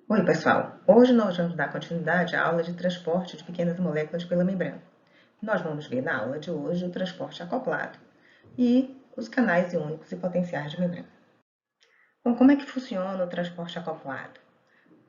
Oi, pessoal! Hoje nós vamos dar continuidade à aula de transporte de pequenas moléculas pela membrana. Nós vamos ver na aula de hoje o transporte acoplado e os canais iônicos e potenciais de membrana. Bom, como é que funciona o transporte acoplado?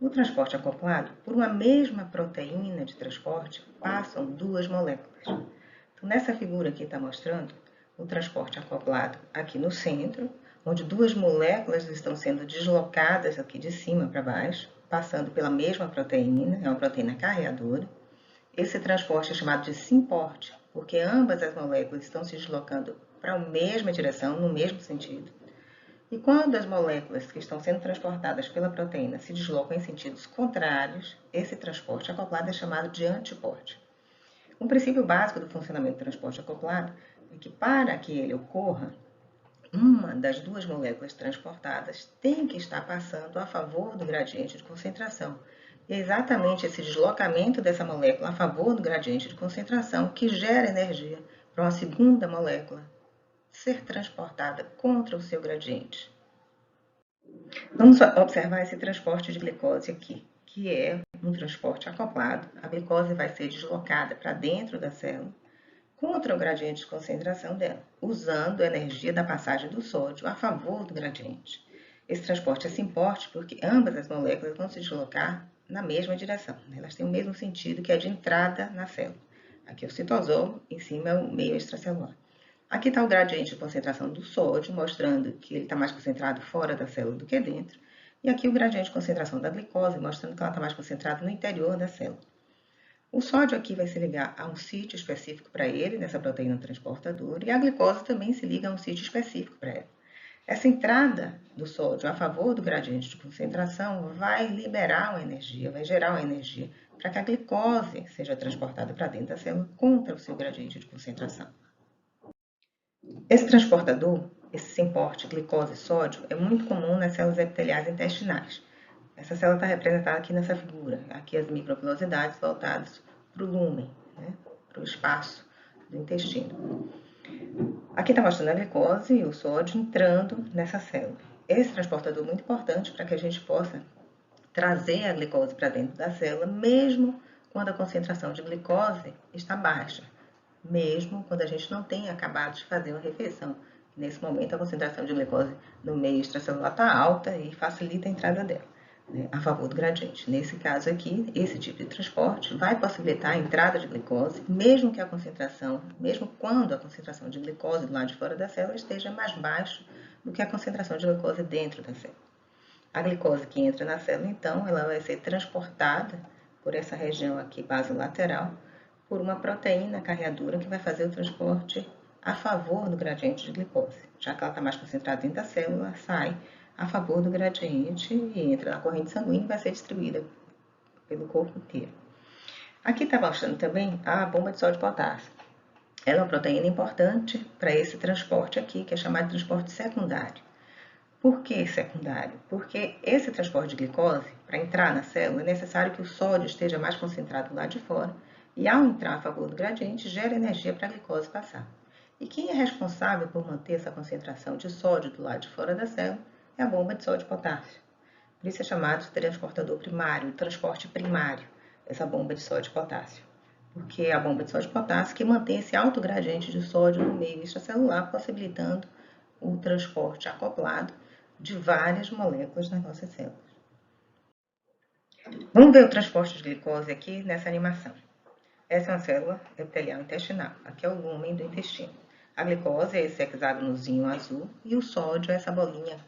No transporte acoplado, por uma mesma proteína de transporte, passam duas moléculas. Então, nessa figura aqui está mostrando o transporte acoplado aqui no centro, onde duas moléculas estão sendo deslocadas aqui de cima para baixo, passando pela mesma proteína, é uma proteína carreadora. Esse transporte é chamado de simporte, porque ambas as moléculas estão se deslocando para a mesma direção, no mesmo sentido. E quando as moléculas que estão sendo transportadas pela proteína se deslocam em sentidos contrários, esse transporte acoplado é chamado de antiporte. Um princípio básico do funcionamento do transporte acoplado é que, para que ele ocorra, uma das duas moléculas transportadas tem que estar passando a favor do gradiente de concentração. E é exatamente esse deslocamento dessa molécula a favor do gradiente de concentração que gera energia para uma segunda molécula ser transportada contra o seu gradiente. Vamos observar esse transporte de glicose aqui, que é um transporte acoplado. A glicose vai ser deslocada para dentro da célula contra o gradiente de concentração dela, usando a energia da passagem do sódio a favor do gradiente. Esse transporte é simporte porque ambas as moléculas vão se deslocar na mesma direção. Elas têm o mesmo sentido, que é de entrada na célula. Aqui é o citosol, em cima é o meio extracelular. Aqui está o gradiente de concentração do sódio, mostrando que ele está mais concentrado fora da célula do que dentro. E aqui o gradiente de concentração da glicose, mostrando que ela está mais concentrada no interior da célula. O sódio aqui vai se ligar a um sítio específico para ele, nessa proteína transportadora, e a glicose também se liga a um sítio específico para ela. Essa entrada do sódio a favor do gradiente de concentração vai liberar uma energia, vai gerar uma energia para que a glicose seja transportada para dentro da célula contra o seu gradiente de concentração. Esse transportador, esse simporte glicose-sódio, é muito comum nas células epiteliais intestinais. Essa célula está representada aqui nessa figura. Aqui as microvilosidades voltadas para o lúmen, para o espaço do intestino. Aqui está mostrando a glicose e o sódio entrando nessa célula. Esse transportador é muito importante para que a gente possa trazer a glicose para dentro da célula, mesmo quando a concentração de glicose está baixa, mesmo quando a gente não tenha acabado de fazer uma refeição. Nesse momento, a concentração de glicose no meio extracelular está alta e facilita a entrada dela, a favor do gradiente. Nesse caso aqui, esse tipo de transporte vai possibilitar a entrada de glicose, mesmo quando a concentração de glicose do lado de fora da célula esteja mais baixa do que a concentração de glicose dentro da célula. A glicose que entra na célula, então, ela vai ser transportada por essa região aqui basolateral, por uma proteína carreadora que vai fazer o transporte a favor do gradiente de glicose. Já que ela está mais concentrada dentro da célula, sai a favor do gradiente e entra na corrente sanguínea e vai ser distribuída pelo corpo inteiro. Aqui está mostrando também a bomba de sódio e potássio. Ela é uma proteína importante para esse transporte aqui, que é chamado de transporte secundário. Por que secundário? Porque esse transporte de glicose, para entrar na célula, é necessário que o sódio esteja mais concentrado do lado de fora e, ao entrar a favor do gradiente, gera energia para a glicose passar. E quem é responsável por manter essa concentração de sódio do lado de fora da célula é a bomba de sódio e potássio. Por isso é chamado de transportador primário, transporte primário, essa bomba de sódio e potássio. Porque é a bomba de sódio e potássio que mantém esse alto gradiente de sódio no meio extracelular, possibilitando o transporte acoplado de várias moléculas nas nossas células. Vamos ver o transporte de glicose aqui nessa animação. Essa é uma célula epitelial intestinal. Aqui é o lúmen do intestino. A glicose é esse hexágonozinho azul e o sódio é essa bolinha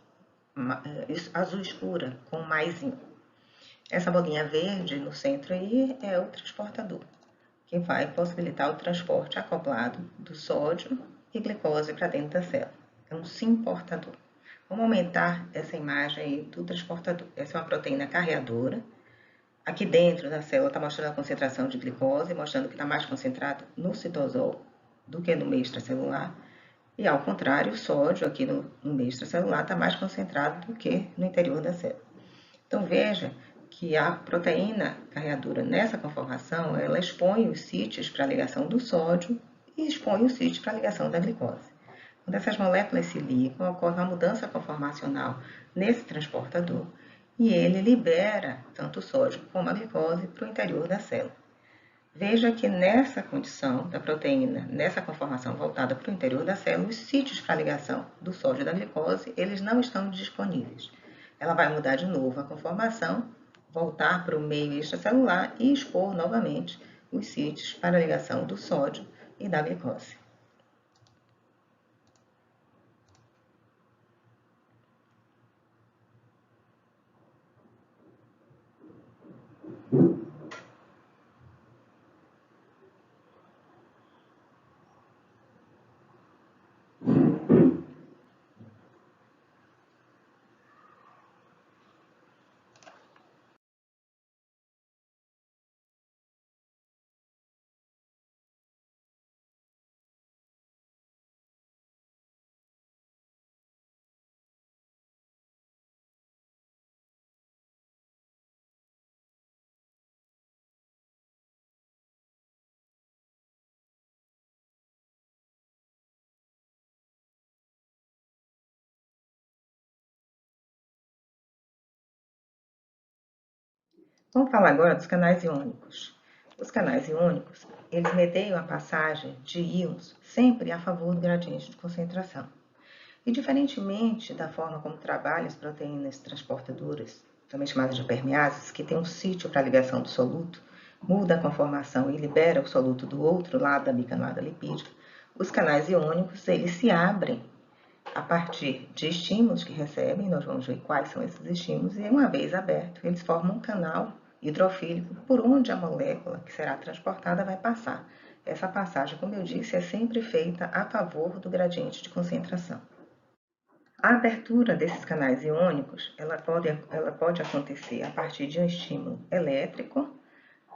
azul escura com maisinho. Essa bolinha verde no centro aí é o transportador, que vai possibilitar o transporte acoplado do sódio e glicose para dentro da célula. É um simportador. Vamos aumentar essa imagem aí do transportador. Essa é uma proteína carreadora. Aqui dentro da célula está mostrando a concentração de glicose, mostrando que está mais concentrado no citosol do que no meio extracelular. E, ao contrário, o sódio aqui no meio extracelular está mais concentrado do que no interior da célula. Então, veja que a proteína carreadora nessa conformação, ela expõe os sítios para a ligação do sódio e expõe os sítios para a ligação da glicose. Quando essas moléculas se ligam, ocorre uma mudança conformacional nesse transportador e ele libera tanto o sódio como a glicose para o interior da célula. Veja que nessa condição da proteína, nessa conformação voltada para o interior da célula, os sítios para ligação do sódio e da glicose, eles não estão disponíveis. Ela vai mudar de novo a conformação, voltar para o meio extracelular e expor novamente os sítios para a ligação do sódio e da glicose. Vamos falar agora dos canais iônicos. Os canais iônicos, eles mediam a passagem de íons sempre a favor do gradiente de concentração. E diferentemente da forma como trabalham as proteínas transportadoras, também chamadas de permeases, que tem um sítio para ligação do soluto, muda a conformação e libera o soluto do outro lado da bicamada lipídica, os canais iônicos, eles se abrem a partir de estímulos que recebem, nós vamos ver quais são esses estímulos, e uma vez aberto, eles formam um canal hidrofílico por onde a molécula que será transportada vai passar. Essa passagem, como eu disse, é sempre feita a favor do gradiente de concentração. A abertura desses canais iônicos, ela pode acontecer a partir de um estímulo elétrico,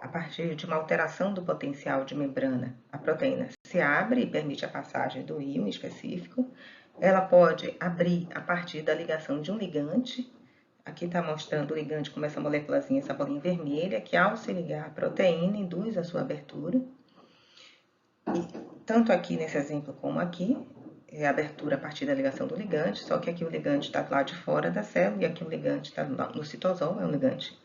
a partir de uma alteração do potencial de membrana, a proteína se abre e permite a passagem do íon específico. Ela pode abrir a partir da ligação de um ligante. Aqui está mostrando o ligante como essa moléculazinha, essa bolinha vermelha, que ao se ligar à proteína, induz a sua abertura. E, tanto aqui nesse exemplo como aqui, é a abertura a partir da ligação do ligante, só que aqui o ligante está do lado de fora da célula e aqui o ligante está no citosol, é um ligante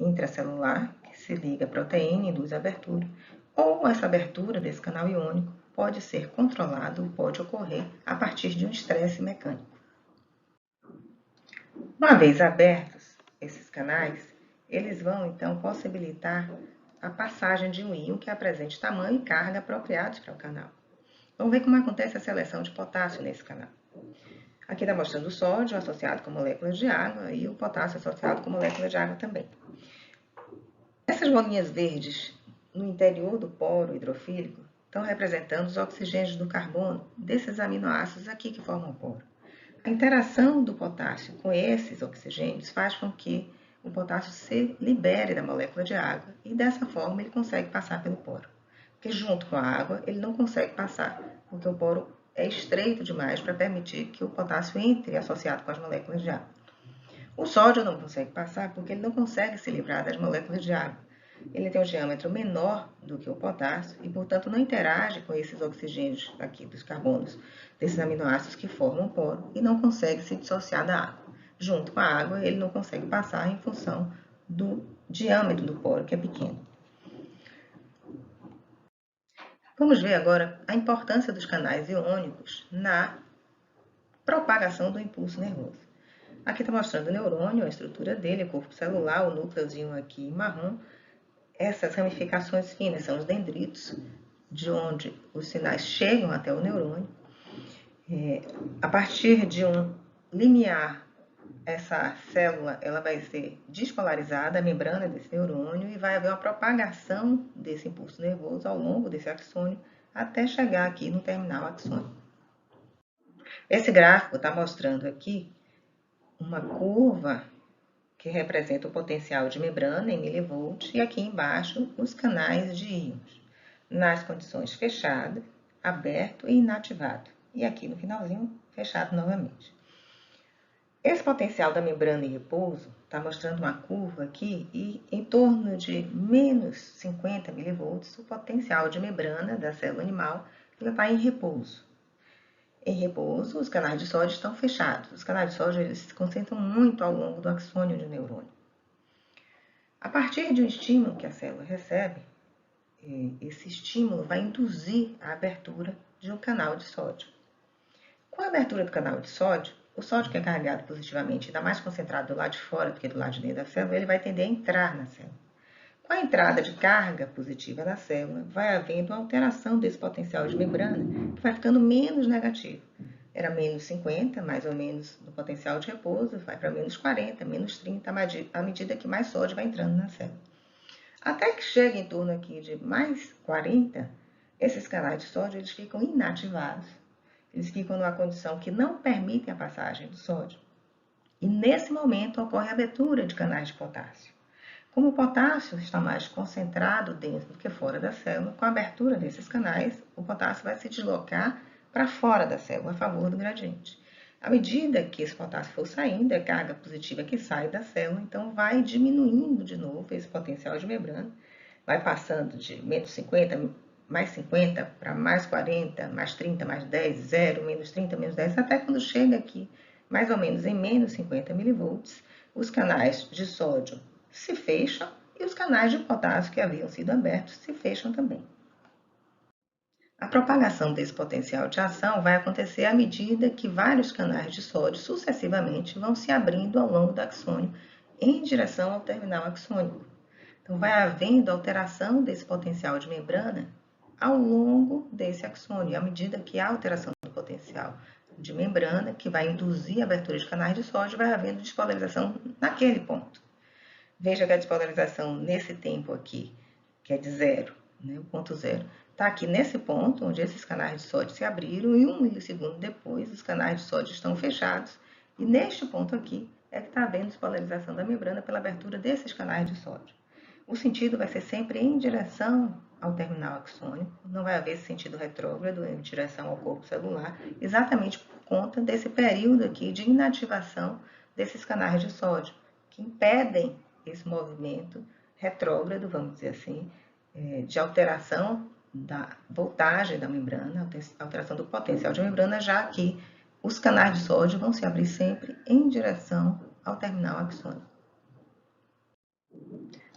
intracelular, que se liga à proteína e induz a abertura. Ou essa abertura desse canal iônico pode ser controlado, pode ocorrer a partir de um estresse mecânico. Uma vez abertos esses canais, eles vão então possibilitar a passagem de um íon que apresente tamanho e carga apropriados para o canal. Vamos ver como acontece a seleção de potássio nesse canal. Aqui está mostrando o sódio associado com moléculas de água e o potássio associado com moléculas de água também. Essas bolinhas verdes no interior do poro hidrofílico estão representando os oxigênios do carbono desses aminoácidos aqui que formam o poro. A interação do potássio com esses oxigênios faz com que o potássio se libere da molécula de água e dessa forma ele consegue passar pelo poro. Porque junto com a água ele não consegue passar, porque o poro é estreito demais para permitir que o potássio entre associado com as moléculas de água. O sódio não consegue passar porque ele não consegue se livrar das moléculas de água. Ele tem um diâmetro menor do que o potássio e, portanto, não interage com esses oxigênios aqui dos carbonos, desses aminoácidos que formam o poro e não consegue se dissociar da água. Junto com a água, ele não consegue passar em função do diâmetro do poro, que é pequeno. Vamos ver agora a importância dos canais iônicos na propagação do impulso nervoso. Aqui está mostrando o neurônio, a estrutura dele, o corpo celular, o núcleozinho aqui marrom. Essas ramificações finas são os dendritos, de onde os sinais chegam até o neurônio. A partir de um limiar, essa célula ela vai ser despolarizada, a membrana desse neurônio, e vai haver uma propagação desse impulso nervoso ao longo desse axônio, até chegar aqui no terminal axônico. Esse gráfico está mostrando aqui uma curva que representa o potencial de membrana em milivolts, e aqui embaixo os canais de íons, nas condições fechado, aberto e inativado. E aqui no finalzinho, fechado novamente. Esse potencial da membrana em repouso está mostrando uma curva aqui e em torno de menos 50 milivolts, o potencial de membrana da célula animal está em repouso. Em repouso, os canais de sódio estão fechados. Os canais de sódio eles se concentram muito ao longo do axônio de neurônio. A partir de um estímulo que a célula recebe, esse estímulo vai induzir a abertura de um canal de sódio. Com a abertura do canal de sódio, o sódio que é carregado positivamente, ainda mais concentrado do lado de fora do que do lado de dentro da célula, ele vai tender a entrar na célula. Com a entrada de carga positiva na célula, vai havendo alteração desse potencial de membrana, que vai ficando menos negativo. Era menos 50, mais ou menos, no potencial de repouso, vai para menos 40, menos 30, à medida que mais sódio vai entrando na célula. Até que chega em torno aqui de mais 40, esses canais de sódio eles ficam inativados. Eles ficam numa condição que não permite a passagem do sódio. E nesse momento ocorre a abertura de canais de potássio. Como o potássio está mais concentrado dentro do que fora da célula, com a abertura desses canais, o potássio vai se deslocar para fora da célula a favor do gradiente. À medida que esse potássio for saindo, é carga positiva que sai da célula, então vai diminuindo de novo esse potencial de membrana, vai passando de menos 50, mais 50 para mais 40, mais 30, mais 10, 0, menos 30, menos 10, até quando chega aqui, mais ou menos em menos 50 milivolts, os canais de sódio se fecham e os canais de potássio que haviam sido abertos se fecham também. A propagação desse potencial de ação vai acontecer à medida que vários canais de sódio sucessivamente vão se abrindo ao longo do axônio em direção ao terminal axônico. Então, vai havendo alteração desse potencial de membrana ao longo desse axônio, à medida que há alteração do potencial de membrana, que vai induzir a abertura de canais de sódio, vai havendo despolarização naquele ponto. Veja que a despolarização nesse tempo aqui, que é de 0, né, o ponto 0, está aqui nesse ponto, onde esses canais de sódio se abriram, e 1 milissegundo depois, os canais de sódio estão fechados, e neste ponto aqui é que está havendo despolarização da membrana pela abertura desses canais de sódio. O sentido vai ser sempre em direção ao terminal axônico, não vai haver esse sentido retrógrado em direção ao corpo celular, exatamente por conta desse período aqui de inativação desses canais de sódio, que impedem esse movimento retrógrado, vamos dizer assim, de alteração da voltagem da membrana, alteração do potencial de membrana, já que os canais de sódio vão se abrir sempre em direção ao terminal axônico.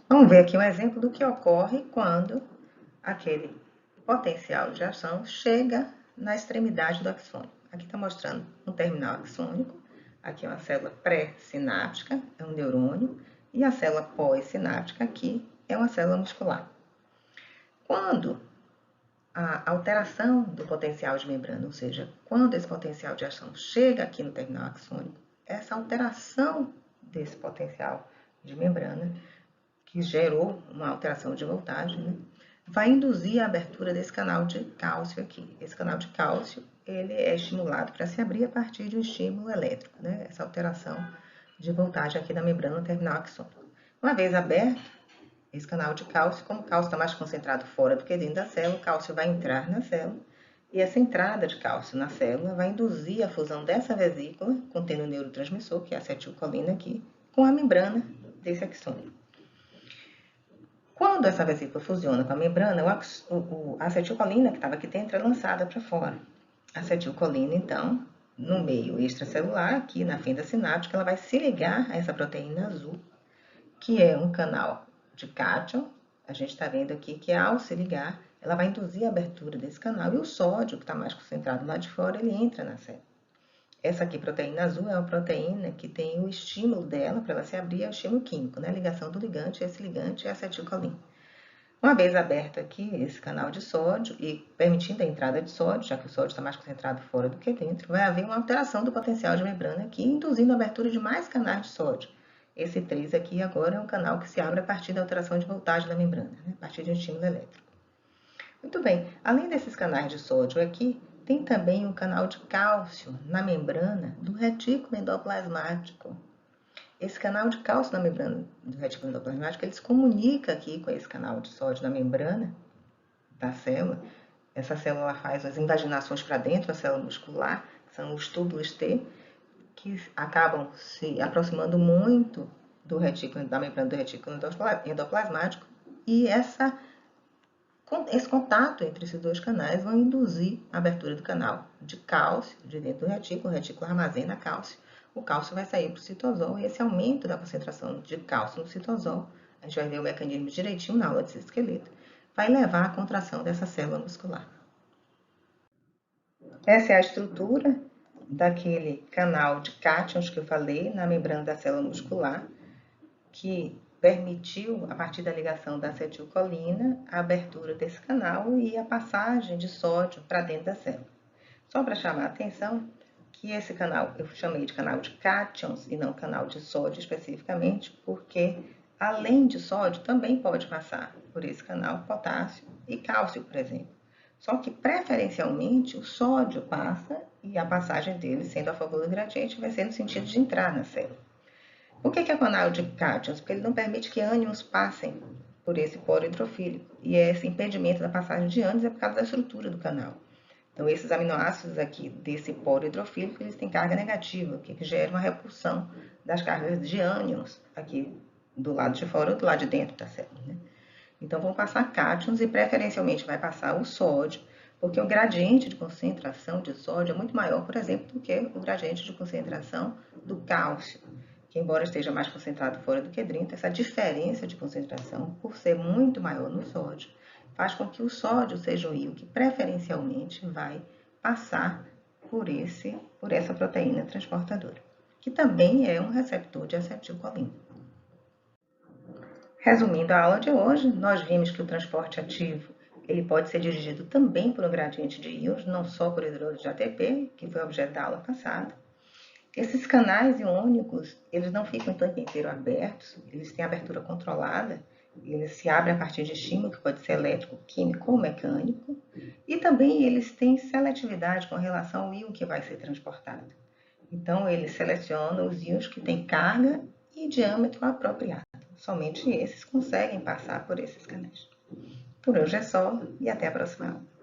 Vamos ver aqui um exemplo do que ocorre quando aquele potencial de ação chega na extremidade do axônio. Aqui está mostrando um terminal axônico, aqui é uma célula pré-sináptica, é um neurônio, e a célula pós-sináptica aqui é uma célula muscular. Quando a alteração do potencial de membrana, ou seja, quando esse potencial de ação chega aqui no terminal axônico, essa alteração desse potencial de membrana, que gerou uma alteração de voltagem, né, vai induzir a abertura desse canal de cálcio aqui. Esse canal de cálcio, ele é estimulado para se abrir a partir de um estímulo elétrico, né, essa alteração de voltagem aqui da membrana terminal axônica. Uma vez aberto esse canal de cálcio, como o cálcio está mais concentrado fora do que dentro da célula, o cálcio vai entrar na célula, e essa entrada de cálcio na célula vai induzir a fusão dessa vesícula, contendo o neurotransmissor, que é a acetilcolina aqui, com a membrana desse axônio. Quando essa vesícula fusiona com a membrana, a acetilcolina que estava aqui dentro é lançada para fora. A acetilcolina, então, no meio extracelular, aqui na fenda sináptica, ela vai se ligar a essa proteína azul, que é um canal de cátion. A gente está vendo aqui que ao se ligar, ela vai induzir a abertura desse canal e o sódio, que está mais concentrado lá de fora, ele entra na célula. Essa aqui, proteína azul, é uma proteína que tem o estímulo dela para ela se abrir, é o estímulo químico, né? A ligação do ligante, esse ligante é a acetilcolina. Uma vez aberto aqui esse canal de sódio e permitindo a entrada de sódio, já que o sódio está mais concentrado fora do que dentro, vai haver uma alteração do potencial de membrana aqui, induzindo a abertura de mais canais de sódio. Esse 3 aqui agora é um canal que se abre a partir da alteração de voltagem da membrana, né? A partir de um estímulo elétrico. Muito bem, além desses canais de sódio aqui, tem também um canal de cálcio na membrana do retículo endoplasmático. Esse canal de cálcio na membrana do retículo endoplasmático, ele se comunica aqui com esse canal de sódio na membrana da célula. Essa célula faz as invaginações para dentro da célula muscular, que são os túbulos T, que acabam se aproximando muito do retículo, da membrana do retículo endoplasmático, e essa Esse contato entre esses dois canais vão induzir a abertura do canal de cálcio de dentro do retículo, o retículo armazena cálcio, o cálcio vai sair para o citosol e esse aumento da concentração de cálcio no citosol, a gente vai ver o mecanismo direitinho na aula de esqueleto, vai levar à contração dessa célula muscular. Essa é a estrutura daquele canal de cátions que eu falei na membrana da célula muscular, que permitiu, a partir da ligação da acetilcolina, a abertura desse canal e a passagem de sódio para dentro da célula. Só para chamar a atenção que esse canal, eu chamei de canal de cátions e não canal de sódio especificamente, porque além de sódio também pode passar por esse canal potássio e cálcio, por exemplo. Só que preferencialmente o sódio passa e a passagem dele, sendo a favor do gradiente, vai ser no sentido de entrar na célula. Por que é canal de cátions? Porque ele não permite que ânions passem por esse poro hidrofílico. E esse impedimento da passagem de ânions é por causa da estrutura do canal. Então, esses aminoácidos aqui desse poro hidrofílico, eles têm carga negativa, o que gera uma repulsão das cargas de ânions aqui do lado de fora ou do lado de dentro da célula, né? Então, vão passar cátions e preferencialmente vai passar o sódio, porque o gradiente de concentração de sódio é muito maior, por exemplo, do que o gradiente de concentração do cálcio, que embora esteja mais concentrado fora do que dentro, essa diferença de concentração, por ser muito maior no sódio, faz com que o sódio seja o íon que preferencialmente vai passar por essa proteína transportadora, que também é um receptor de acetilcolina. Resumindo a aula de hoje, nós vimos que o transporte ativo ele pode ser dirigido também por um gradiente de íons, não só por hidrólise de ATP, que foi objeto da aula passada. Esses canais iônicos, eles não ficam o tempo inteiro abertos, eles têm abertura controlada, eles se abrem a partir de estímulo, que pode ser elétrico, químico ou mecânico, e também eles têm seletividade com relação ao íon que vai ser transportado. Então, eles selecionam os íons que têm carga e diâmetro apropriado. Somente esses conseguem passar por esses canais. Por hoje é só e até a próxima aula.